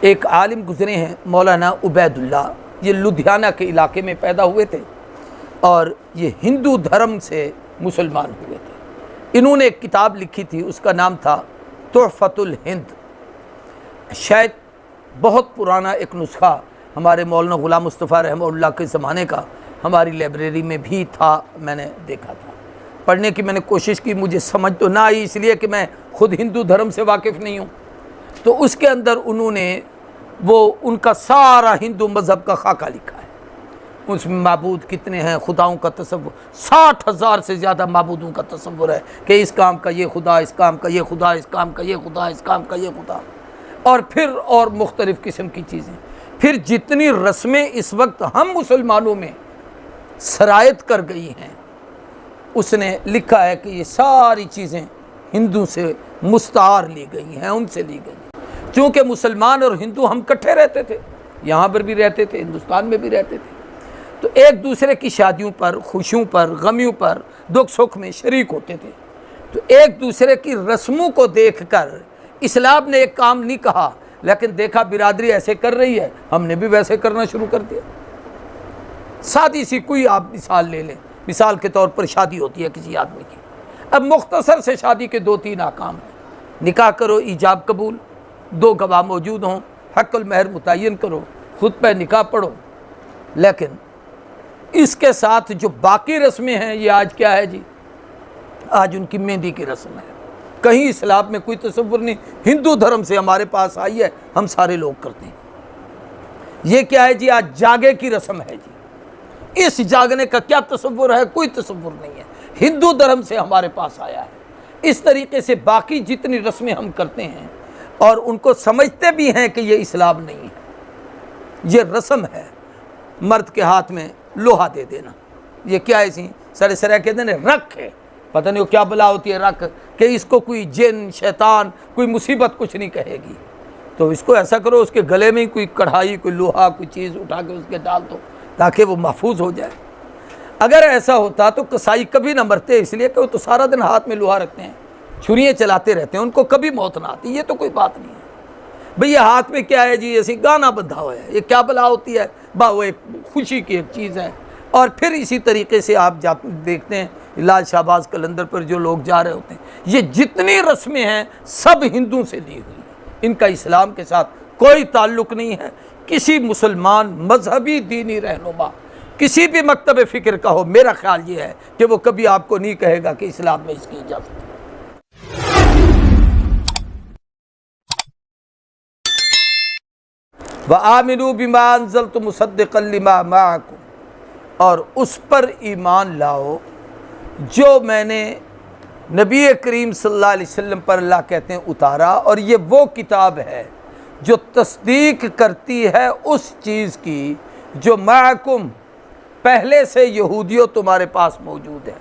एक आलिम गुज़रे हैं मौलाना उबैदुल्ला, ये लुधियाना के इलाके में पैदा हुए थे और ये हिंदू धर्म से मुसलमान हुए थे। इन्होंने एक किताब लिखी थी, उसका नाम था तुहफ़तुल हिंद। शायद बहुत पुराना एक नुस्खा हमारे मौलाना ग़ुलाम मुस्तफ़ा रहमतुल्लाह के ज़माने का हमारी लाइब्रेरी में भी था, मैंने देखा था। पढ़ने की मैंने कोशिश की, मुझे समझ तो ना आई, इसलिए कि मैं ख़ुद हिंदू धर्म से वाकिफ़ नहीं हूँ। तो उसके अंदर उन्होंने वो उनका सारा हिंदू मज़हब का खाका लिखा है। उसमें माबूद कितने हैं, खुदाओं का तसव्वुर, 60,000 से ज़्यादा माबूदों का तसव्वुर है कि इस काम का ये खुदा, इस काम का ये खुदा, इस काम का ये खुदा, इस काम का ये खुदा, और फिर और मुख्तलिफ़ किस्म की चीज़ें। फिर जितनी रस्में इस वक्त हम मुसलमानों में सरायत कर गई हैं, उसने लिखा है कि ये सारी चीज़ें हिंदू से मुस्तार ली गई हैं, उनसे ली गई। क्योंकि मुसलमान और हिंदू हम इकट्ठे रहते थे, यहाँ पर भी रहते थे, हिंदुस्तान में भी रहते थे, तो एक दूसरे की शादियों पर, खुशियों पर, गमियों पर, दुख सुख में शरीक होते थे। तो एक दूसरे की रस्मों को देखकर इस्लाम ने एक काम नहीं कहा, लेकिन देखा बिरादरी ऐसे कर रही है, हमने भी वैसे करना शुरू कर दिया। शादी सी कोई आप मिसाल ले लें, मिसाल के तौर पर शादी होती है किसी आदमी की, अब मुख्तसर से शादी के 2-3 अहकाम हैं। निकाह करो, ईजाब कबूल, 2 गवाह मौजूद हों, हक़्क़ुल महर मुतय्यन करो, खुद पे निकाह पढ़ो। लेकिन इसके साथ जो बाकी रस्में हैं, ये आज क्या है जी, आज उनकी मेहंदी की रस्म है। कहीं इस्लाम में कोई तसव्वुर नहीं, हिंदू धर्म से हमारे पास आई है, हम सारे लोग करते हैं। ये क्या है जी, आज जागे की रस्म है जी। इस जागने का क्या तसव्वुर है, कोई तसव्वुर नहीं है, हिंदू धर्म से हमारे पास आया है। इस तरीके से बाकी जितनी रस्में हम करते हैं और उनको समझते भी हैं कि ये इस्लाम नहीं है, ये रस्म है। मर्द के हाथ में लोहा दे देना, ये क्या है सी सरे सरे कहते हैं रख है, पता नहीं वो क्या बला होती है रख, कि इसको कोई जिन शैतान कोई मुसीबत कुछ नहीं कहेगी। तो इसको ऐसा करो, उसके गले में कोई कढ़ाई, कोई लोहा, कोई चीज़ उठा के उसके डाल दो ताकि वो महफूज हो जाए। अगर ऐसा होता तो कसाई कभी ना मरते, इसलिए कि वो तो सारा दिन हाथ में लोहा रखते हैं, छुरियाँ चलाते रहते हैं, उनको कभी मौत ना आती। ये तो कोई बात नहीं है भैया, हाथ में क्या है जी, ऐसी गाना बंधा हुआ है, ये क्या बला होती है बा, वो एक खुशी की एक चीज़ है। और फिर इसी तरीके से आप देखते हैं लाल शाहबाज कलंदर पर जो लोग जा रहे होते हैं, ये जितनी रस्में हैं सब हिंदू से ली हुई, इनका इस्लाम के साथ कोई ताल्लुक़ नहीं है। किसी मुसलमान मजहबी दीनी रहनुमा किसी भी मकतब फ़िक्र का हो, मेरा ख्याल ये है कि वो कभी आपको नहीं कहेगा कि इस्लाम में इसकी इजाज़त है। व आमिनू बिमा अंज़लतु मुसद्दिक़न लिमा मअकुम, और उस पर ईमान लाओ जो मैंने नबी करीम सल्लल्लाहु अलैहि वसल्लम पर अल्लाह कहते हैं उतारा, और ये वो किताब है जो तस्दीक करती है उस चीज़ की जो मअकुम पहले से यहूदियों तुम्हारे पास मौजूद है।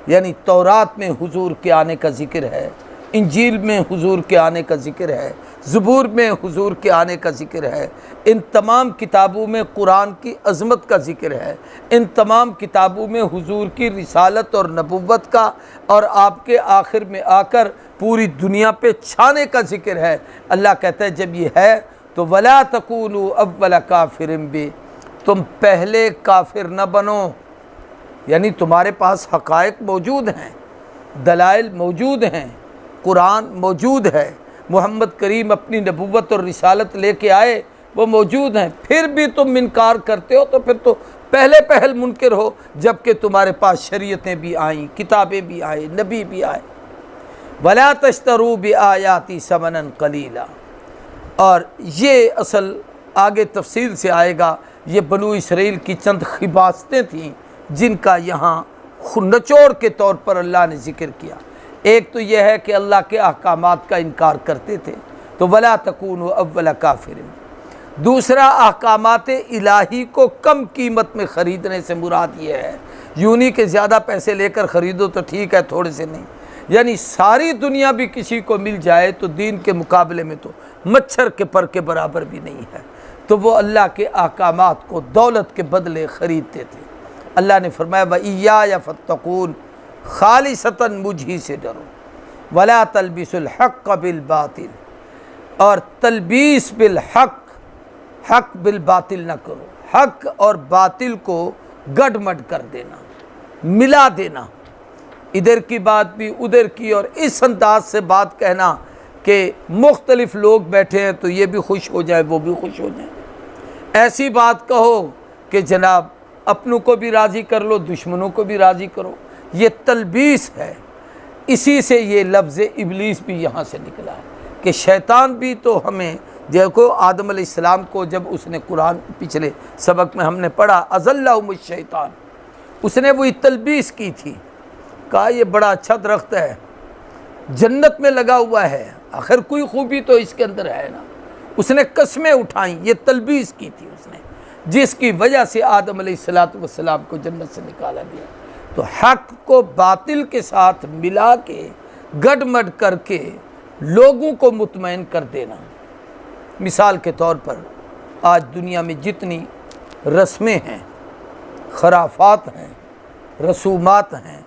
यानी तौरात में हुजूर के आने का ज़िक्र है, इंजील में हुजूर के आने का ज़िक्र है, ज़बूर में हुजूर के आने का ज़िक्र है, इन तमाम किताबों में कुरान की अज़मत का ज़िक्र है, इन तमाम किताबों में हुजूर की रिसालत और नबुव्वत का और आपके आखिर में आकर पूरी दुनिया पे छाने का ज़िक्र है। अल्लाह कहता है जब ये है तो वला तकूनू अव्वल काफिरिन बि, तुम पहले काफिर न बनो। यानी तुम्हारे पास हक़ाइक़ मौजूद हैं, दलाइल मौजूद हैं, कुरान मौजूद है, मोहम्मद करीम अपनी नबुव्वत और रिसालत लेके आए, वो मौजूद हैं, फिर भी तुम इनकार करते हो, तो फिर तो पहले पहल मुनकिर हो, जबकि तुम्हारे पास शरीयतें भी आईं, किताबें भी आए, नबी भी आए। वला तश्तरू बिआयाती समनन कलीला, और ये असल आगे तफसील से आएगा, ये बनु इसराइल की चंद खिबासतें थीं जिनका यहाँ नचोड़ के तौर पर अल्लाह ने ज़िक्र किया। एक तो यह है कि अल्लाह के अहकामात का इनकार करते थे, तो वला तकूनु अव्वल काफिरिन। दूसरा, अहकामात इलाही को कम कीमत में ख़रीदने से मुराद ये है, यूँ नहीं कि ज़्यादा पैसे लेकर ख़रीदो तो ठीक है, थोड़े से नहीं, यानी सारी दुनिया भी किसी को मिल जाए तो दीन के मुकाबले में तो मच्छर के पर के बराबर भी नहीं है। तो वो अल्लाह के अहकामात को दौलत के बदले ख़रीदते थे। अल्लाह ने फरमाया व इय्या फत्तकून, खालिसतन मुझी से डरो, वला तलबिसुल हक़्क़ बिल बातिल, और तलबीस बिल हक, हक बिल बातिल ना करो, हक और बातिल को गडमड कर देना, मिला देना, इधर की बात भी उधर की, और इस अंदाज से बात कहना कि मुख्तलिफ लोग बैठे हैं तो ये भी खुश हो जाए वो भी खुश हो जाए। ऐसी बात कहो कि जनाब अपनों को भी राज़ी कर लो, दुश्मनों को भी राज़ी करो, ये तलबीस है। इसी से ये लफ्ज़ इबलीस भी यहाँ से निकला है कि शैतान भी तो हमें, देखो आदम अलैहिस्सलाम को जब उसने कुरान पिछले सबक में हमने पढ़ा अज़ल्लहुमुश शैतान, उसने वही तलबीस की थी, कहा ये बड़ा अच्छा दरख्त है, जन्नत में लगा हुआ है, आखिर कोई खूबी तो इसके अंदर है ना। उसने कस्में उठाई, ये तलबीस की थी उसने, जिसकी वजह से आदम अलैहिस्सलाम को जन्नत से निकाला गया। तो हक को बातिल के साथ मिला के गडमड करके लोगों को मुतमईन कर देना। मिसाल के तौर पर आज दुनिया में जितनी रस्में हैं, खराफात हैं, रसूमात हैं,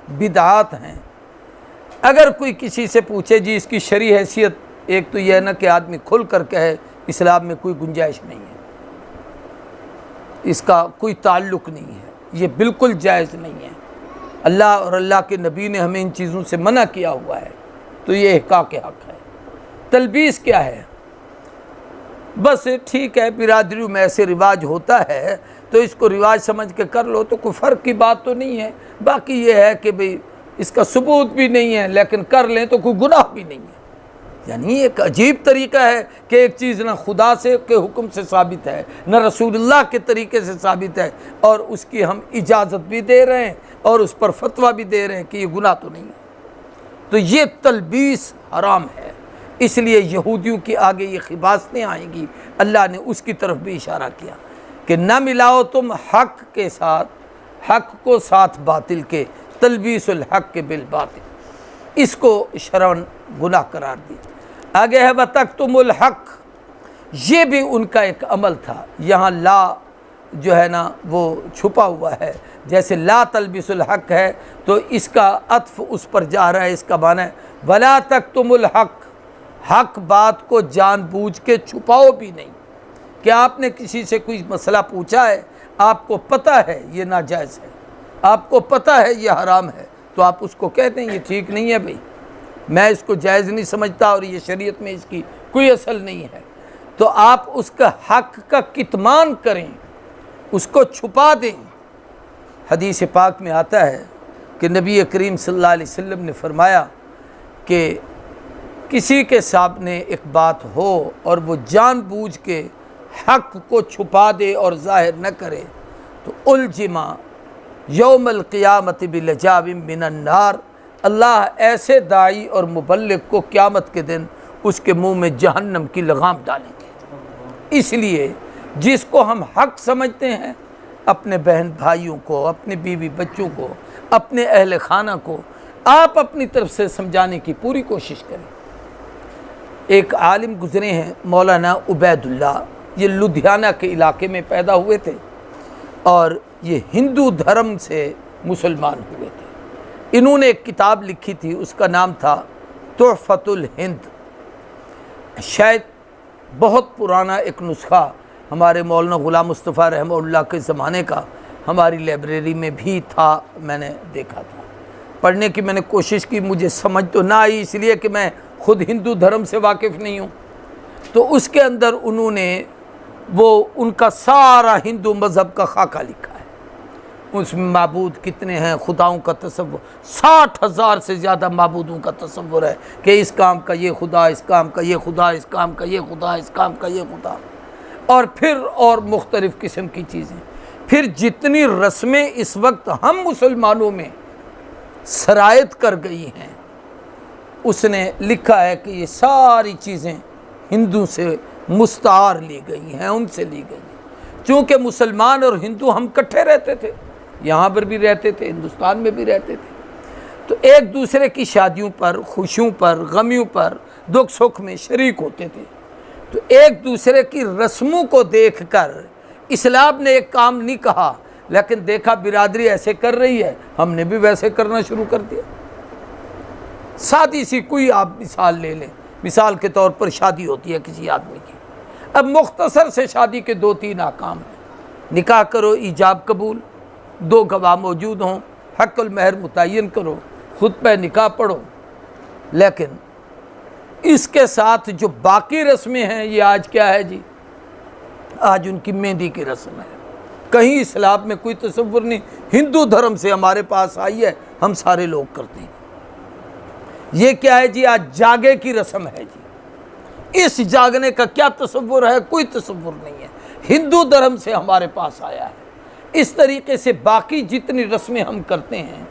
बिदआत हैं, अगर कोई किसी से पूछे जी इसकी शरई हैसियत, एक तो यह ना कि आदमी खुल कर कहे इस्लाम में कोई गुंजाइश नहीं है, इसका कोई ताल्लुक़ नहीं है, ये बिल्कुल जायज़ नहीं है, अल्लाह और अल्लाह के नबी ने हमें इन चीज़ों से मना किया हुआ है, तो ये इहक़ाक़ हक़ है। तलबीस क्या है? बस ठीक है, बिरादरी में ऐसे रिवाज होता है तो इसको रिवाज समझ के कर लो, तो कोई फ़र्क की बात तो नहीं है। बाकी ये है कि भाई इसका सबूत भी नहीं है लेकिन कर लें तो कोई गुनाह भी नहीं है। यानी एक अजीब तरीका है कि एक चीज़ ना खुदा से के हुक्म से साबित है, न रसूलुल्लाह के तरीके से साबित है, और उसकी हम इजाज़त भी दे रहे हैं और उस पर फतवा भी दे रहे हैं कि ये गुनाह तो नहीं है। तो ये तलबीस हराम है, इसलिए यहूदियों के आगे ये खिबासतें आएंगी। अल्लाह ने उसकी तरफ भी इशारा किया कि न मिलाओ तुम हक के साथ, हक को साथ बातिल के, तलबीसुल हक के बिल बातिल, इसको शरअन गुनाह करार दिया। आगे है वतक्तुमुल हक, ये भी उनका एक अमल था। यहाँ ला जो है ना वो छुपा हुआ है, जैसे ला तलबिसुल हक है तो इसका अत्फ उस पर जा रहा है, इसका माना है वला तक्तुमुल हक, हक बात को जानबूझ के छुपाओ भी नहीं। क्या आपने किसी से कोई मसला पूछा है, आपको पता है ये नाजायज़ है, आपको पता है ये हराम है, तो आप उसको कहते हैं ये ठीक नहीं है भाई, मैं इसको जायज़ नहीं समझता और ये शरीयत में इसकी कोई असल नहीं है, तो आप उसका हक का कितमान करें, उसको छुपा दें। हदीस पाक में आता है कि नबी करीम सल्लल्लाहु अलैहि वसल्लम ने फरमाया कि किसी के सामने एक बात हो और वो जानबूझ के हक को छुपा दे और ज़ाहिर न करे तो उलजिमा यौमल क़ियामत बिलजाबिम मिनन नार, अल्लाह ऐसे दाई और मुबल्लिग को क़यामत के दिन उसके मुंह में जहन्नम की लगाम डालेंगे। इसलिए जिसको हम हक समझते हैं, अपने बहन भाइयों को, अपने बीवी बच्चों को, अपने अहल खाना को आप अपनी तरफ से समझाने की पूरी कोशिश करें। एक आलिम गुज़रे हैं मौलाना उबैदुल्लाह, ये लुधियाना के इलाके में पैदा हुए थे और ये हिंदू धर्म से मुसलमान हुए थे। इन्होंने एक किताब लिखी थी, उसका नाम था तुहफ़तुल हिंद। शायद बहुत पुराना एक नुस्खा हमारे मौलाना ग़ुलाम मुस्तफ़ा रहमतुल्लाह के ज़माने का हमारी लाइब्रेरी में भी था, मैंने देखा था, पढ़ने की मैंने कोशिश की, मुझे समझ तो ना आई इसलिए कि मैं ख़ुद हिंदू धर्म से वाकिफ़ नहीं हूँ। तो उसके अंदर उन्होंने वो उनका सारा हिंदू मज़हब का खाका लिखा है, उसमें माबूद कितने हैं, खुदाओं का तसव्वुर, 60,000 से ज़्यादा माबूदों का तसव्वुर है कि इस काम का ये खुदा, इस काम का ये खुदा, इस काम का ये खुदा, इस काम का ये खुदा, और फिर और मुख्तलिफ़ किस्म की चीज़ें। फिर जितनी रस्में इस वक्त हम मुसलमानों में सरायत कर गई हैं, उसने लिखा है कि ये सारी चीज़ें हिंदू से मुस्तार ली गई हैं, उनसे ली गई हैं। चूँकि मुसलमान और हिंदू हम इकट्ठे रहते थे, यहाँ पर भी रहते थे, हिंदुस्तान में भी रहते थे, तो एक दूसरे की शादियों पर, खुशियों पर, गमियों पर, दुख सुख में शरीक होते थे। तो एक दूसरे की रस्मों को देखकर इस्लाम ने एक काम नहीं कहा, लेकिन देखा बिरादरी ऐसे कर रही है, हमने भी वैसे करना शुरू कर दिया। सादी सी कोई आप मिसाल ले लें, मिसाल के तौर पर शादी होती है किसी आदमी की, अब मुख्तसर से शादी के 2-3 अहकाम हैं। निकाह करो, ईजाब कबूल, 2 गवाह मौजूद हों, हक़्क़ुल महर मुतय्यन करो, खुतबा निकाह पढ़ो। लेकिन इसके साथ जो बाकी रस्में हैं, ये आज क्या है जी, आज उनकी मेहंदी की रस्म है। कहीं इस्लाम में कोई तसव्वुर नहीं, हिंदू धर्म से हमारे पास आई है, हम सारे लोग करते हैं। ये क्या है जी, आज जागे की रस्म है जी। इस जागने का क्या तसव्वुर है, कोई तसव्वुर नहीं है, हिंदू धर्म से हमारे पास आया है। इस तरीके से बाकी जितनी रस्में हम करते हैं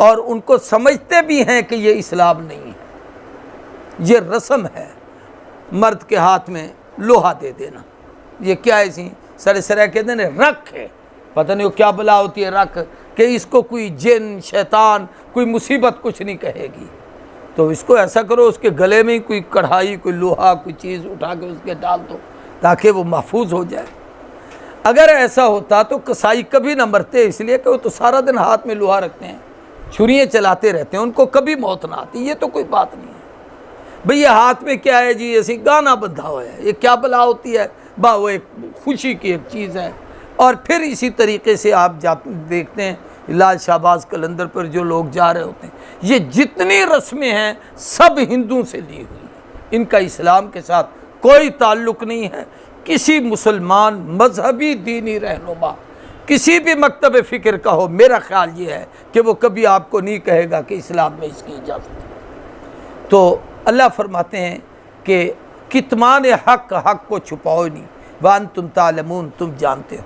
और उनको समझते भी हैं कि ये इस्लाम नहीं है, ये रस्म है। मर्द के हाथ में लोहा दे देना, ये क्या है सी सरे सरे कहते हैं रख है, पता नहीं वो क्या बला होती है रख, कि इसको कोई जिन शैतान कोई मुसीबत कुछ नहीं कहेगी। तो इसको ऐसा करो, उसके गले में कोई कढ़ाई, कोई लोहा, कोई चीज़ उठा के उसके डाल दो ताकि वो महफूज हो जाए। अगर ऐसा होता तो कसाई कभी ना मरते, इसलिए कि वो तो सारा दिन हाथ में लोहा रखते हैं, छुरियाँ चलाते रहते हैं, उनको कभी मौत ना आती। ये तो कोई बात नहीं है भाई, ये हाथ में क्या है जी, ऐसी गाना बंधा हुआ है, ये क्या बला होती है बा, वो एक खुशी की एक चीज़ है। और फिर इसी तरीके से आप देखते हैं लाल शाहबाज कलंदर पर जो लोग जा रहे होते हैं, ये जितनी रस्में हैं सब हिंदू से ली हुई हैं, इनका इस्लाम के साथ कोई ताल्लुक़ नहीं है। किसी मुसलमान मजहबी दीनी रहनुमा किसी भी मकतब फ़िक्र का हो, मेरा ख्याल ये है कि वो कभी आपको नहीं कहेगा कि इस्लाम में इसकी इजाज़त है। तो अल्लाह फरमाते हैं कि कितमान हक़, हक़ को छुपाओ नहीं, वान तुम तालमून, तुम जानते हो।